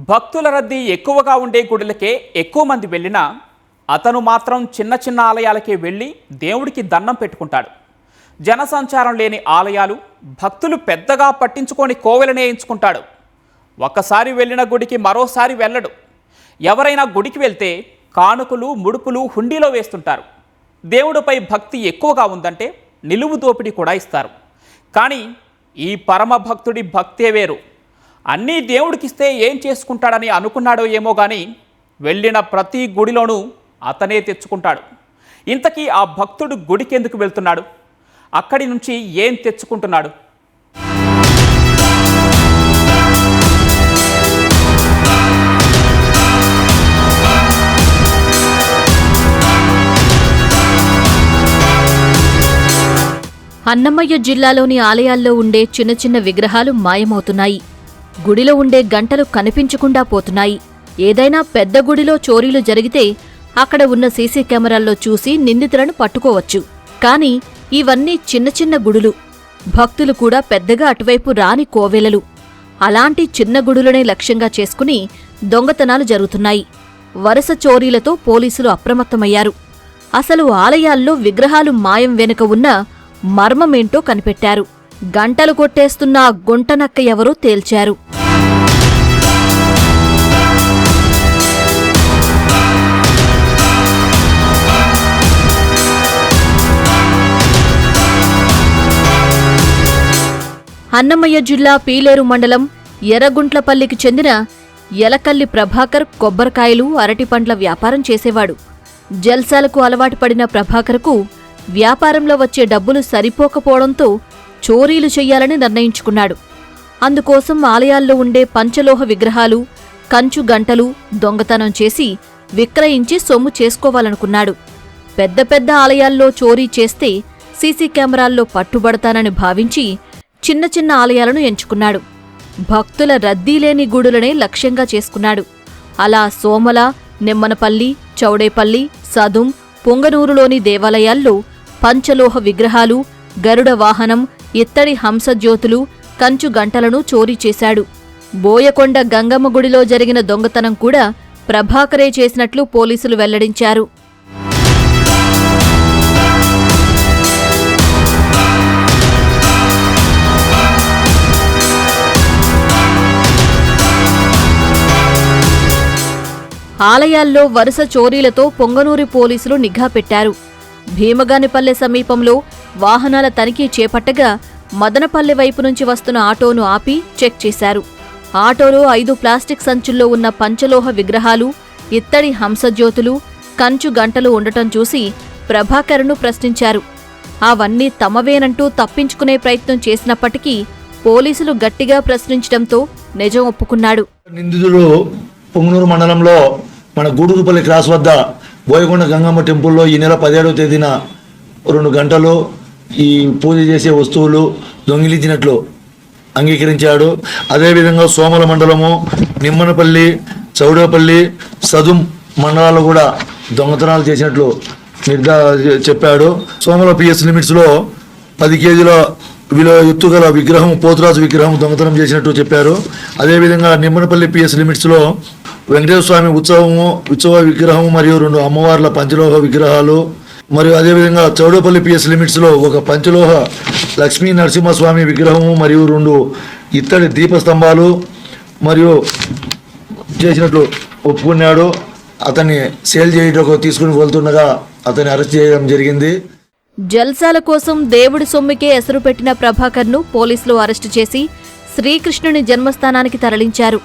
భక్తుల రద్దీ ఎక్కువగా ఉండే గుడులకే ఎక్కువ మంది వెళ్ళినా అతను మాత్రం చిన్న చిన్న ఆలయాలకే వెళ్ళి దేవుడికి దండం పెట్టుకుంటాడు. జనసంచారం లేని ఆలయాలు, భక్తులు పెద్దగా పట్టించుకొని కోవెలనే ఎంచుకుంటాడు. ఒక్కసారి వెళ్ళిన గుడికి మరోసారి వెళ్ళడు. ఎవరైనా గుడికి వెళ్తే కానుకలు, ముడుపులు హుండీలో వేస్తుంటారు. దేవుడిపై భక్తి ఎక్కువగా ఉందంటే నిలువు దోపిడీ కూడా ఇస్తారు. కానీ ఈ పరమ భక్తుడి భక్తే వేరు. అన్నీ దేవుడికిస్తే ఏం చేసుకుంటాడని అనుకున్నాడో ఏమో కానీ వెళ్ళిన ప్రతి గుడిలోనూ అతనే తెచ్చుకుంటాడు. ఇంతకీ ఆ భక్తుడు గుడికి ఎందుకు వెళ్తున్నాడు? అక్కడి నుంచి ఏం తెచ్చుకుంటున్నాడు? అన్నమయ్య జిల్లాలోని ఆలయాల్లో ఉండే చిన్న చిన్న విగ్రహాలు మాయమవుతున్నాయి. గుడిలో ఉండే గంటలు కనిపించకుండా పోతున్నాయి. ఏదైనా పెద్ద గుడిలో చోరీలు జరిగితే అక్కడ ఉన్న సీసీ కెమెరాల్లో చూసి నిందితులను పట్టుకోవచ్చు. కానీ ఇవన్నీ చిన్న చిన్న గుడులు. భక్తులు కూడా పెద్దగా అటువైపు రాని కోవెలలు. అలాంటి చిన్న గుడులనే లక్ష్యంగా చేసుకుని దొంగతనాలు జరుగుతున్నాయి. వరుస చోరీలతో పోలీసులు అప్రమత్తమయ్యారు. అసలు ఆలయాల్లో విగ్రహాలు మాయం వెనుక ఉన్న మర్మమేంటో కనిపెట్టారు. గంటలు కొట్టేస్తున్న ఆ గుంటనక్క ఎవరో తేల్చారు. అన్నమయ్య జిల్లా పీలేరు మండలం ఎర్రగుంట్లపల్లికి చెందిన ఎలకల్లి ప్రభాకర్ కొబ్బరికాయలు, అరటిపండ్ల వ్యాపారం చేసేవాడు. జల్సాలకు అలవాటు పడిన ప్రభాకర్కు వ్యాపారంలో వచ్చే డబ్బులు సరిపోకపోవడంతో చోరీలు చెయ్యాలని నిర్ణయించుకున్నాడు. అందుకోసం ఆలయాల్లో ఉండే పంచలోహ విగ్రహాలు, కంచు గంటలు దొంగతనం చేసి విక్రయించి సొమ్ము చేసుకోవాలనుకున్నాడు. పెద్ద పెద్ద ఆలయాల్లో చోరీ చేస్తే సీసీ కెమెరాల్లో పట్టుబడతానని భావించి చిన్న చిన్న ఆలయాలను ఎంచుకున్నాడు. భక్తుల రద్దీలేని గుడులనే లక్ష్యంగా చేసుకున్నాడు. అలా సోమల, నిమ్మనపల్లి, చౌడేపల్లి, సదుం, పొంగనూరులోని దేవాలయాల్లో పంచలోహ విగ్రహాలు, గరుడ వాహనం, ఇత్తడి హంసజ్యోతులు, కంచు గంటలను చోరీ చేశాడు. బోయకొండ గంగమ్మ గుడిలో జరిగిన దొంగతనం కూడా ప్రభాకరే చేసినట్లు పోలీసులు వెల్లడించారు. ఆలయాల్లో వరుస చోరీలతో పొంగనూరి పోలీసులు నిఘా పెట్టారు. భీమగానిపల్లె సమీపంలో వాహనాల తనిఖీ చేపట్టగా మదనపల్లె వైపు నుంచి వస్తున్న ఆటోను ఆపి చెక్ చేశారు. ఆటోలో 5 ప్లాస్టిక్ సంచుల్లో ఉన్న పంచలోహ విగ్రహాలు, ఇత్తడి హంసజ్యోతులు, కంచు గంటలు ఉండటం చూసి ప్రభాకర్ను ప్రశ్నించారు. అవన్నీ తమవేనంటూ తప్పించుకునే ప్రయత్నం చేసినప్పటికీ పోలీసులు గట్టిగా ప్రశ్నించడంతో నిజం ఒప్పుకున్నాడు. నిందితుడు పొంగనూరు మండలంలో మన గూడూరుపల్లి క్రాస్ వద్ద బోయకొండ గంగమ్మ టెంపుల్లో ఈ నెల 17వ తేదీన 2 గంటలు ఈ పూజ చేసే వస్తువులు దొంగిలించినట్లు అంగీకరించాడు. అదేవిధంగా సోమల మండలము, నిమ్మనపల్లి, చౌడేపల్లి, సదుం మండలాల్లో కూడా దొంగతనాలు చేసినట్లు చెప్పాడు. సోమల పిఎస్ లిమిట్స్లో 10 కేజీల విలువ ఎత్తుగల విగ్రహం, పోతురాజు విగ్రహం దొంగతనం చేసినట్టు చెప్పారు. అదేవిధంగా నిమ్మనపల్లి పిఎస్ లిమిట్స్లో వెంకటేశ్వర స్వామి ఉత్సవ విగ్రహం మరియు 2 అమ్మవార్ల పంచలోహ విగ్రహాలు, మరియు అదేవిధంగా చౌడేపల్లి పిఎస్ లిమిట్స్లో ఒక పంచలోహ లక్ష్మీ నరసింహస్వామి విగ్రహము మరియు 2 ఇత్తడి దీపస్తంభాలు మరియు చేసినట్లు ఒప్పుకున్నాడు. అతన్ని సేల్ చేయటకు తీసుకుని వెళ్తుండగా అతన్ని అరెస్ట్ చేయడం జరిగింది. జల్సాల కోసం దేవుడి సొమ్ముకే ఎసరు పెట్టిన ప్రభాకర్ను పోలీసులు అరెస్టు చేసి శ్రీకృష్ణుని జన్మస్థానానికి తరలించారు.